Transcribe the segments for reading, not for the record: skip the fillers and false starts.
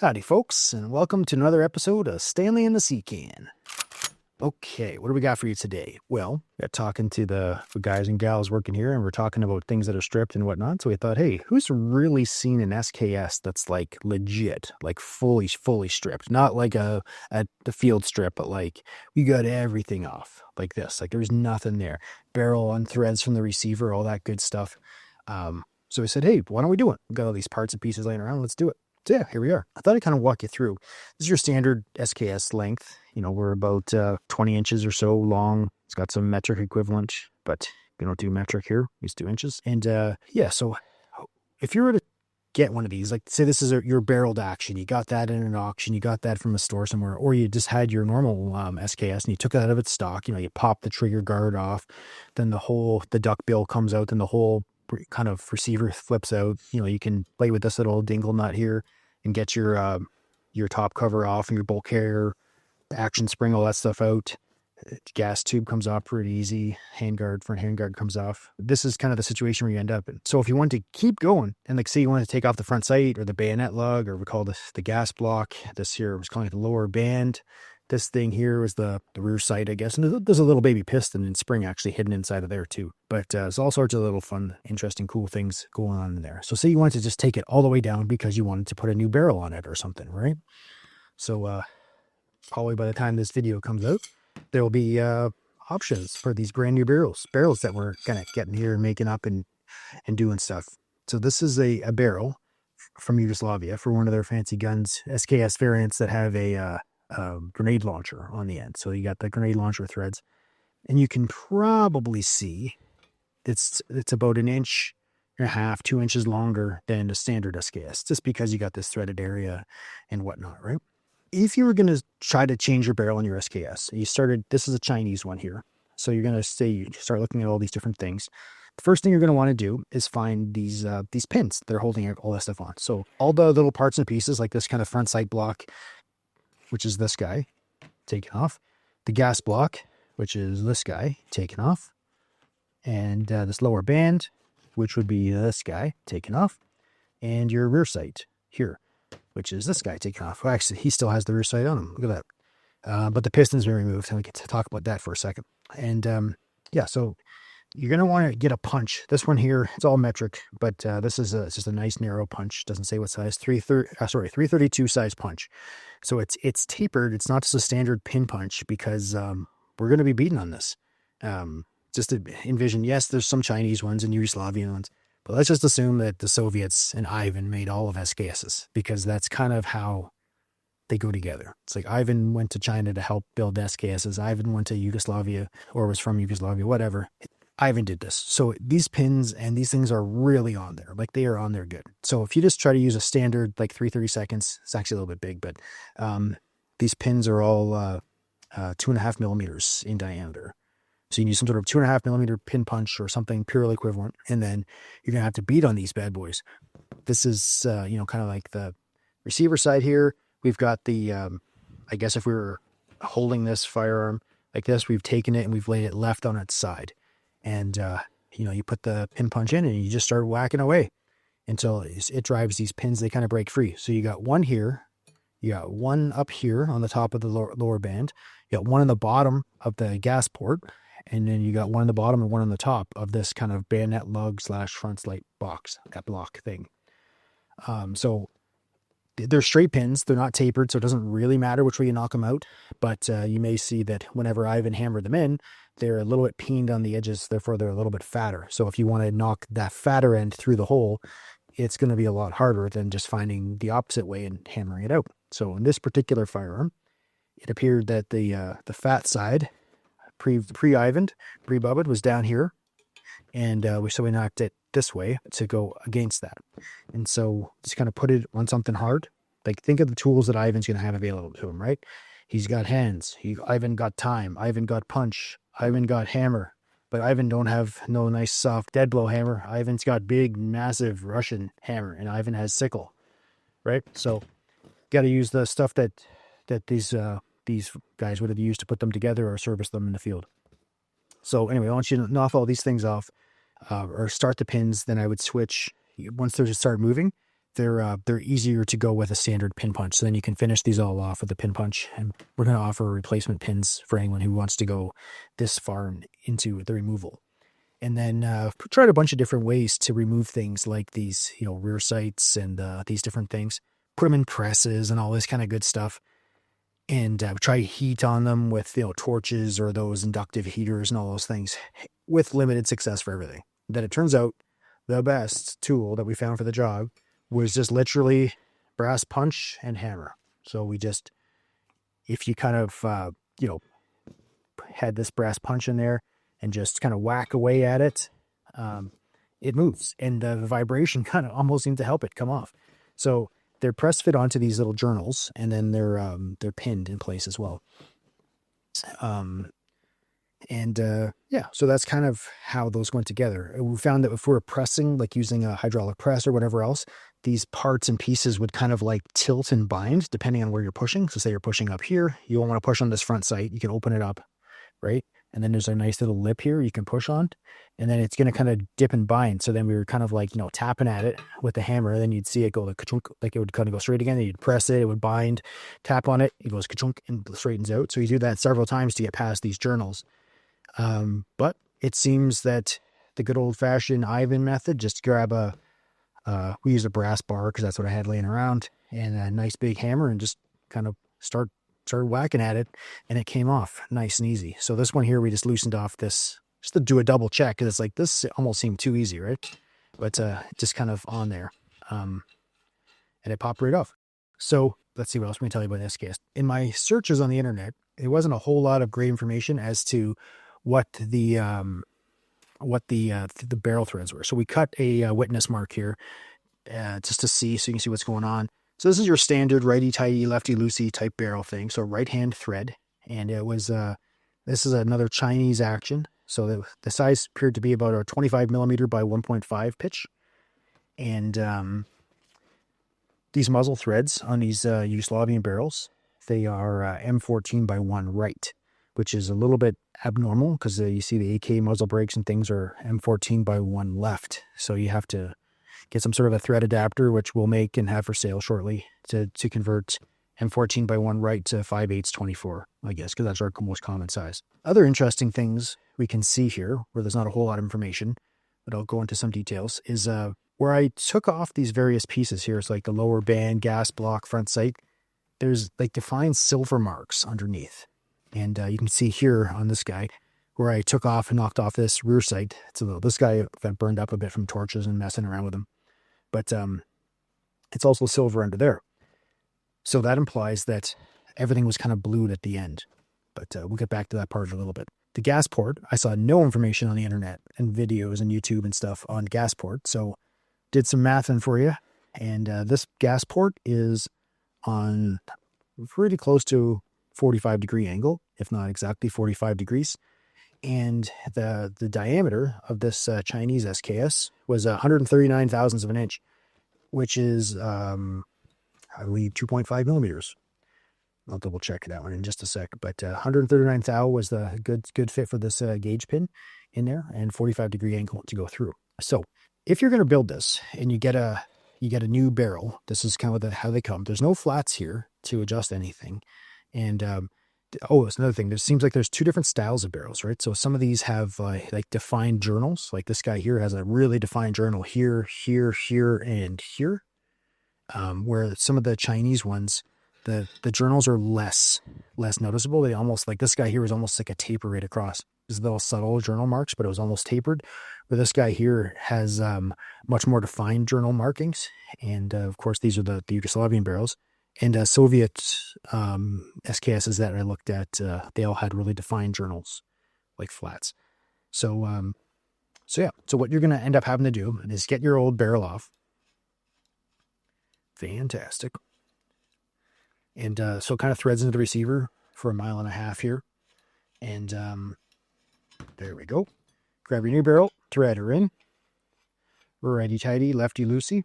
Howdy, folks, and welcome to another episode of Stanley and the Sea Can. Okay, what do we got for you today? Well, we got talking to the guys and gals working here, and we're talking about things that are stripped and whatnot. So we thought, hey, who's really seen an SKS that's like legit, like fully stripped? Not like a field strip, but like we got everything off like this. Like there's nothing there. Barrel on threads from the receiver, all that good stuff. So we said, hey, why don't we do it? We've got all these parts and pieces laying around. Let's do it. So yeah, here we are. I thought I'd kind of walk you through. This is your standard SKS length. You know, we're about 20 inches or so long. It's got some metric equivalent, but we don't do metric here. We just do inches. And yeah, so if you were to get one of these, like say this is your barreled action, you got that in an auction, you got that from a store somewhere, or you just had your normal SKS and you took it out of its stock, you know, you pop the trigger guard off, then the duck bill comes out, then the whole kind of receiver flips out. You know, you can play with this little dingle nut here and get your top cover off and your bolt carrier, action spring, all that stuff out. Gas tube comes off pretty easy. Front handguard comes off. This is kind of the situation where you end up in. So if you want to keep going and like say you want to take off the front sight or the bayonet lug, or we call this the gas block. This here was calling it the lower band. This thing here was the rear sight, I guess. And there's a little baby piston and spring actually hidden inside of there too. But there's all sorts of little fun, interesting, cool things going on in there. So say you wanted to just take it all the way down because you wanted to put a new barrel on it or something, right? So probably by the time this video comes out, there will be options for these brand new barrels that we're kind of getting here and making up and doing stuff. So this is a barrel from Yugoslavia for one of their fancy guns, SKS variants that have a grenade launcher on the end. So you got the grenade launcher threads, and you can probably see it's about 1.5 inches, 2 inches longer than a standard SKS, just because you got this threaded area and whatnot, right? If you were going to try to change your barrel on your SKS, this is a Chinese one here. So you're going to you start looking at all these different things. The first thing you're going to want to do is find these pins that are holding all that stuff on. So all the little parts and pieces, like this kind of front sight block, which is this guy, taken off. The gas block, which is this guy, taken off. And this lower band, which would be this guy, taken off. And your rear sight here, which is this guy, taken off. Well, actually, he still has the rear sight on him. Look at that. But the piston's been removed, and we get to talk about that for a second. And yeah, so you're going to want to get a punch. This one here, it's all metric, but this is it's just a nice narrow punch. Doesn't say what size. 332 size punch. So it's tapered. It's not just a standard pin punch because we're going to be beating on this. Just to envision, yes, there's some Chinese ones and Yugoslavian ones, but let's just assume that the Soviets and Ivan made all of SKSs because that's kind of how they go together. It's like Ivan went to China to help build SKSs. Ivan went to Yugoslavia or was from Yugoslavia, whatever. Ivan did this. So these pins and these things are really on there. Like they are on there good. So if you just try to use a standard like 3/32, it's actually a little bit big, but these pins are all 2.5 millimeters in diameter. So you need some sort of 2.5 millimeter pin punch or something purely equivalent. And then you're going to have to beat on these bad boys. This is, kind of like the receiver side here. We've got the, I guess if we were holding this firearm like this, we've taken it and we've laid it left on its side. And, you put the pin punch in and you just start whacking away until it drives these pins. They kind of break free. So you got one here, you got one up here on the top of the lower band, you got one on the bottom of the gas port, and then you got one on the bottom and one on the top of this kind of bayonet lug / front sight box, that block thing. So they're straight pins. They're not tapered, so it doesn't really matter which way you knock them out. But you may see that whenever Ivan hammered them in, they're a little bit peened on the edges, therefore they're a little bit fatter. So if you want to knock that fatter end through the hole, it's going to be a lot harder than just finding the opposite way and hammering it out. So in this particular firearm, it appeared that the fat side, pre-Ivaned, pre-bubbed, was down here. And we knocked it this way to go against that. And so just kind of put it on something hard. Like think of the tools that Ivan's going to have available to him, right? He's got hands. Ivan got time. Ivan got punch. Ivan got hammer. But Ivan don't have no nice soft dead blow hammer. Ivan's got big, massive Russian hammer. And Ivan has sickle, right? So got to use the stuff that these guys would have used to put them together or service them in the field. So anyway, I want you to knock all these things off or start the pins. Then I would switch. Once they just start moving, they're easier to go with a standard pin punch. So then you can finish these all off with a pin punch. And we're going to offer replacement pins for anyone who wants to go this far into the removal. And then tried a bunch of different ways to remove things like these, rear sights and these different things. Put them in presses and all this kind of good stuff. And try heat on them with, torches or those inductive heaters and all those things, with limited success for everything. Then it turns out the best tool that we found for the job was just literally brass punch and hammer. So we just, if you kind of, had this brass punch in there and just kind of whack away at it, it moves. And the vibration kind of almost seemed to help it come off. So they're press fit onto these little journals, and then they're pinned in place as well. So that's kind of how those went together. We found that if we were pressing, like using a hydraulic press or whatever else, these parts and pieces would kind of like tilt and bind depending on where you're pushing. So say you're pushing up here, you won't want to push on this front sight. You can open it up, right? And then there's a nice little lip here you can push on, and then it's going to kind of dip and bind. So then we were kind of like, tapping at it with the hammer. And then you'd see it go like it would kind of go straight again. Then you'd press it, it would bind, tap on it, it goes ka-chunk and straightens out. So you do that several times to get past these journals. But it seems that the good old fashioned Ivan method, just grab we use a brass bar because that's what I had laying around, and a nice big hammer, and just kind of started whacking at it, and it came off nice and easy. So this one here, we just loosened off this just to do a double check, because it's like this almost seemed too easy, right? But just kind of on there, and it popped right off. So let's see what else we can tell you about SKS. In my searches on the internet, there wasn't a whole lot of great information as to what the barrel threads were. So we cut a witness mark here just to see, so you can see what's going on. So this is your standard righty-tighty, lefty-loosey type barrel thing. So right-hand thread. And it was, this is another Chinese action. So the size appeared to be about a 25 millimeter by 1.5 pitch. And these muzzle threads on these Yugoslavian barrels, they are M14 by 1 right, which is a little bit abnormal because you see the AK muzzle brakes and things are M14 by 1 left. So you have to get some sort of a thread adapter, which we'll make and have for sale shortly, to convert M14 by 1 right to 5/8 24, I guess, because that's our most common size. Other interesting things we can see here, where there's not a whole lot of information, but I'll go into some details, is where I took off these various pieces here. It's like the lower band, gas block, front sight. There's like defined silver marks underneath. And you can see here on this guy, where I took off and knocked off this rear sight. So this guy burned up a bit from torches and messing around with them. But it's also silver under there. So that implies that everything was kind of blued at the end. But we'll get back to that part in a little bit. The gas port, I saw no information on the internet and videos and YouTube and stuff on gas port. So did some mathing for you. And this gas port is on pretty close to 45-degree angle, if not exactly 45 degrees. And the diameter of this Chinese SKS was 139 thousandths of an inch, which is, I believe, 2.5 millimeters. I'll double check that one in just a sec. But 139 thou was the good fit for this gauge pin in there, and 45-degree angle to go through. So if you're going to build this and you get a new barrel, this is kind of how they come. There's no flats here to adjust anything, and it's another thing. There seems like there's two different styles of barrels, right? So some of these have like defined journals. Like this guy here has a really defined journal here, here, here, and here. Where some of the Chinese ones, the journals are less noticeable. They almost, like this guy here is almost like a taper right across. There's little subtle journal marks, but it was almost tapered. Where this guy here has much more defined journal markings. And of course, these are the Yugoslavian barrels. And Soviet SKSs that I looked at, they all had really defined journals, like flats. So what you're going to end up having to do is get your old barrel off. Fantastic. And so it kind of threads into the receiver for 1.5 miles here. And there we go. Grab your new barrel, thread her in. Righty-tighty, lefty-loosey.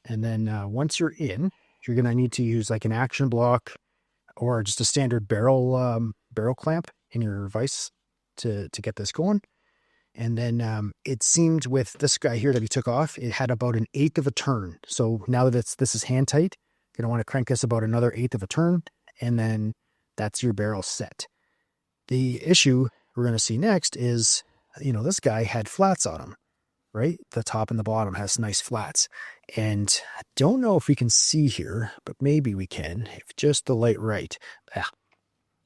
And then once you're in, you're going to need to use like an action block or just a standard barrel clamp in your vise to get this going. And then it seemed with this guy here that he took off, it had about an 1/8 of a turn. So now that this is hand tight, you're going to want to crank this about another 1/8 of a turn, and then that's your barrel set. The issue we're going to see next is, this guy had flats on him, right? The top and the bottom has nice flats. And I don't know if we can see here, but maybe we can, if just the light right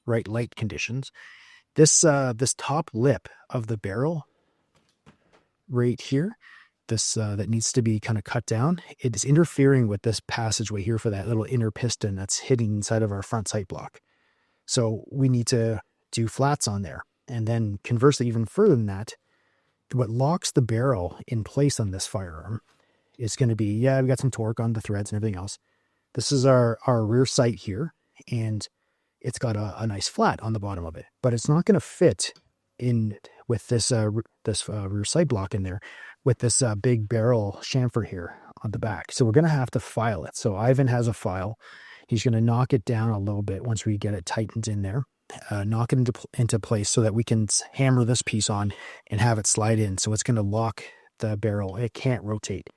light conditions. This top lip of the barrel right here, this that needs to be kind of cut down, it is interfering with this passageway here for that little inner piston that's hitting inside of our front sight block. So we need to do flats on there. And then conversely, even further than that, what locks the barrel in place on this firearm is going to be, we got some torque on the threads and everything else. This is our rear sight here, and it's got a nice flat on the bottom of it, but it's not going to fit in with this rear sight block in there with this big barrel chamfer here on the back. So we're going to have to file it. So Ivan has a file. He's going to knock it down a little bit once we get it tightened in there, knock it into place so that we can hammer this piece on and have it slide in. So it's going to lock the barrel. It can't rotate.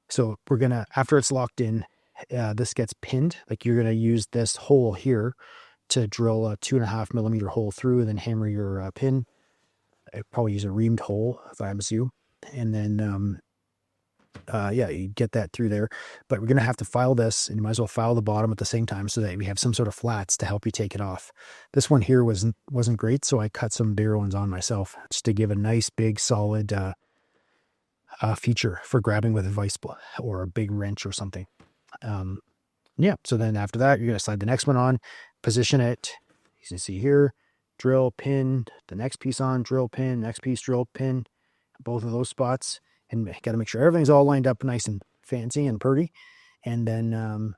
So we're going to, after it's locked in, this gets pinned. Like you're going to use this hole here to drill a 2.5 millimeter hole through and then hammer your pin. I'd probably use a reamed hole if I was you. And then, you get that through there. But we're going to have to file this, and you might as well file the bottom at the same time so that we have some sort of flats to help you take it off. This one here wasn't great, so I cut some bigger ones on myself just to give a nice, big, solid feature for grabbing with a vise or a big wrench or something. So then after that, you're going to slide the next one on, position it. You can see here, drill, pin, the next piece on, drill, pin, next piece, drill, pin, both of those spots. And got to make sure everything's all lined up nice and fancy and pretty. And then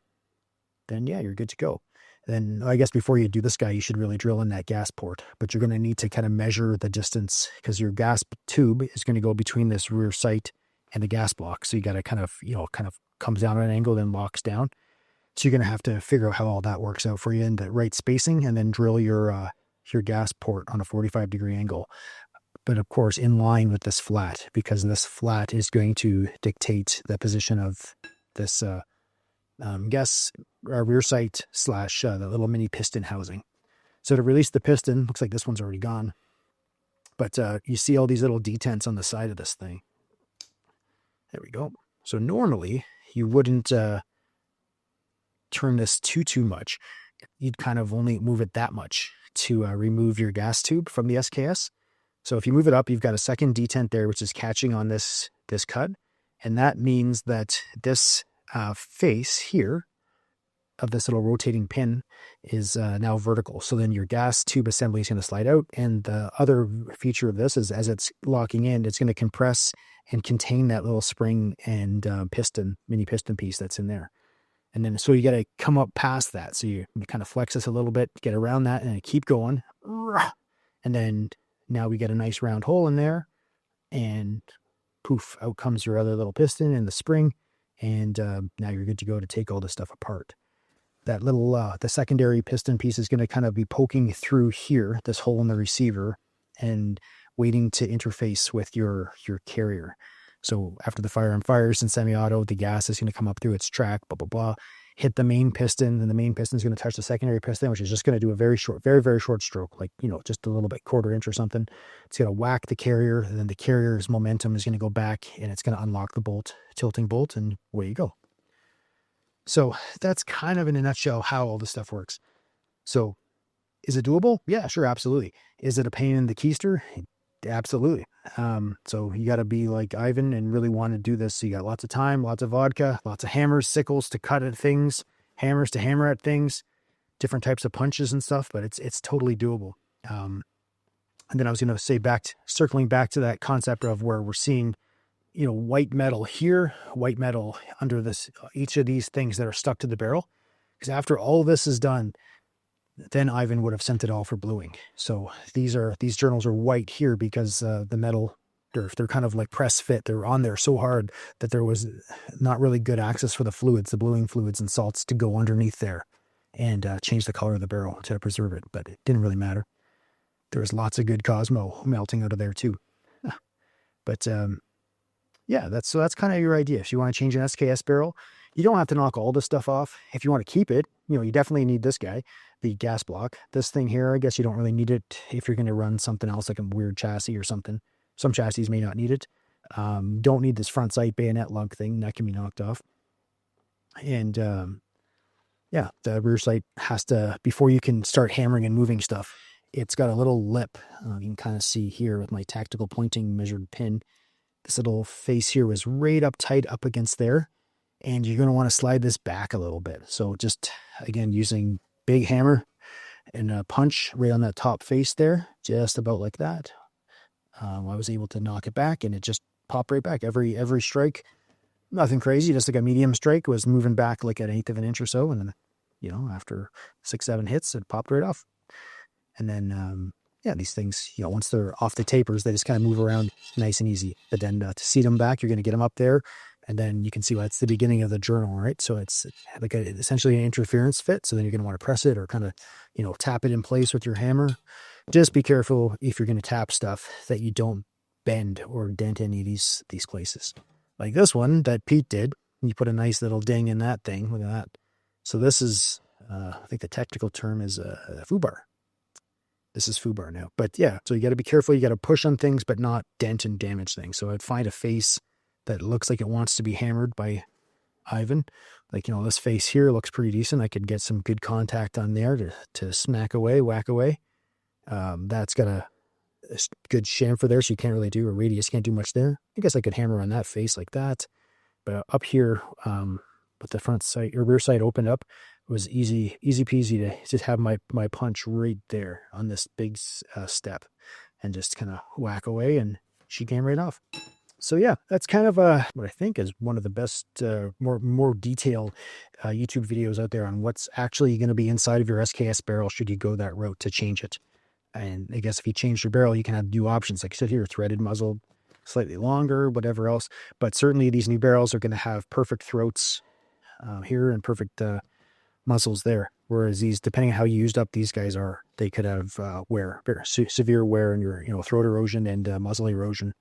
you're good to go. Then I guess before you do this guy, you should really drill in that gas port. But you're going to need to kind of measure the distance because your gas tube is going to go between this rear sight and the gas block. So you got to kind of comes down at an angle, then locks down. So you're going to have to figure out how all that works out for you in the right spacing, and then drill your gas port on a 45-degree angle. But of course, in line with this flat, because this flat is going to dictate the position of this rear sight / the little mini piston housing. So to release the piston, looks like this one's already gone. But you see all these little detents on the side of this thing. There we go. So normally you wouldn't turn this too much. You'd kind of only move it that much to remove your gas tube from the SKS. So if you move it up, you've got a second detent there, which is catching on this cut. And that means that this face here of this little rotating pin is now vertical. So then your gas tube assembly is going to slide out. And the other feature of this is as it's locking in, it's going to compress and contain that little spring and mini piston piece that's in there. And then, so you got to come up past that. So you kind of flex this a little bit, get around that, and keep going. And then now we get a nice round hole in there, and poof, out comes your other little piston and the spring. And now you're good to go to take all this stuff apart. That little, the secondary piston piece is going to kind of be poking through here, this hole in the receiver, and waiting to interface with your carrier. So after the firearm fires in semi-auto, the gas is going to come up through its track, blah, blah, blah, hit the main piston, and the main piston is going to touch the secondary piston, which is just going to do a very, very short stroke, like, just a little bit, 1/4 inch or something. It's going to whack the carrier, and then the carrier's momentum is going to go back, and it's going to unlock the bolt, tilting bolt, and away you go. So that's kind of in a nutshell how all this stuff works. So is it doable? Yeah, sure, absolutely. Is it a pain in the keister? Absolutely. So you got to be like Ivan and really want to do this. So you got lots of time, lots of vodka, lots of hammers, sickles to cut at things, hammers to hammer at things, different types of punches and stuff, but it's totally doable. And then I was going to say circling back to that concept of where we're seeing, white metal here, white metal under each of these things that are stuck to the barrel. Because after all this is done, then Ivan would have sent it all for bluing. So these journals are white here because the metal, they're kind of like press fit. They're on there so hard that there was not really good access for the fluids, the bluing fluids and salts to go underneath there and change the color of the barrel to preserve it. But it didn't really matter. There was lots of good Cosmo melting out of there too. But yeah, that's kind of your idea. If you want to change an SKS barrel, you don't have to knock all this stuff off. If you want to keep it, you definitely need this guy, the gas block. This thing here, I guess you don't really need it if you're going to run something else like a weird chassis or something. Some chassis may not need it. Don't need this front sight bayonet lug thing. That can be knocked off. And yeah, the rear sight has to, before you can start hammering and moving stuff, it's got a little lip. You can kind of see here with my tactical pointing measured pin. This little face here was right up tight up against there. And you're going to want to slide this back a little bit. So just, again, using big hammer and a punch right on that top face there, just about like that. I was able to knock it back, and it just popped right back. Every strike, nothing crazy, just like a medium strike, was moving back like an 1/8 of an inch or so. And then, after 6-7 hits, it popped right off. And then, yeah, these things, once they're off the tapers, they just kind of move around nice and easy. But then to seat them back, you're going to get them up there. And then you can see that's the beginning of the journal, right? So it's like essentially an interference fit. So then you're going to want to press it or kind of, tap it in place with your hammer. Just be careful if you're going to tap stuff that you don't bend or dent any of these places. Like this one that Pete did, you put a nice little ding in that thing. Look at that. So this is, I think the technical term is a foobar. This is foobar now. But yeah, so you got to be careful. You got to push on things, but not dent and damage things. So I'd find a face that looks like it wants to be hammered by Ivan. Like, this face here looks pretty decent. I could get some good contact on there to smack away, whack away. That's got a good chamfer there, so you can't really do a radius, can't do much there. I guess I could hammer on that face like that. But up here, with the front sight or rear sight opened up, it was easy peasy to just have my punch right there on this big step and just kind of whack away, and she came right off. So yeah, that's kind of what I think is one of the best, more detailed YouTube videos out there on what's actually going to be inside of your SKS barrel should you go that route to change it. And I guess if you change your barrel, you can have new options. Like I said here, threaded muzzle, slightly longer, whatever else. But certainly these new barrels are going to have perfect throats here and perfect muzzles there. Whereas these, depending on how you used up these guys are, they could have severe wear in your throat erosion and muzzle erosion.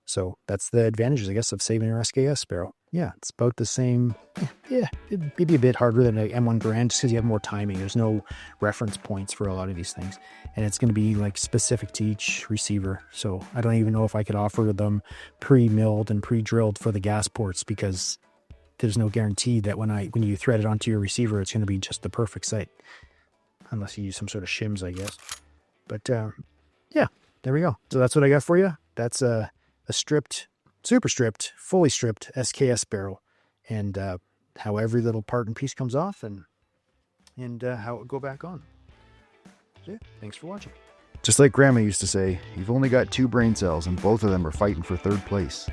So that's the advantages, I guess, of saving your SKS barrel. Yeah, it's about the same. Yeah, it'd be a bit harder than an M1 Garand just because you have more timing. There's no reference points for a lot of these things. And it's going to be like specific to each receiver. So I don't even know if I could offer them pre-milled and pre-drilled for the gas ports, because there's no guarantee that when you thread it onto your receiver, it's going to be just the perfect sight. Unless you use some sort of shims, I guess. But yeah, there we go. So that's what I got for you. That's a stripped, super stripped, fully stripped SKS barrel, and how every little part and piece comes off, and how it would go back on. So yeah, thanks for watching. Just like Grandma used to say, you've only got 2 brain cells and both of them are fighting for 3rd place.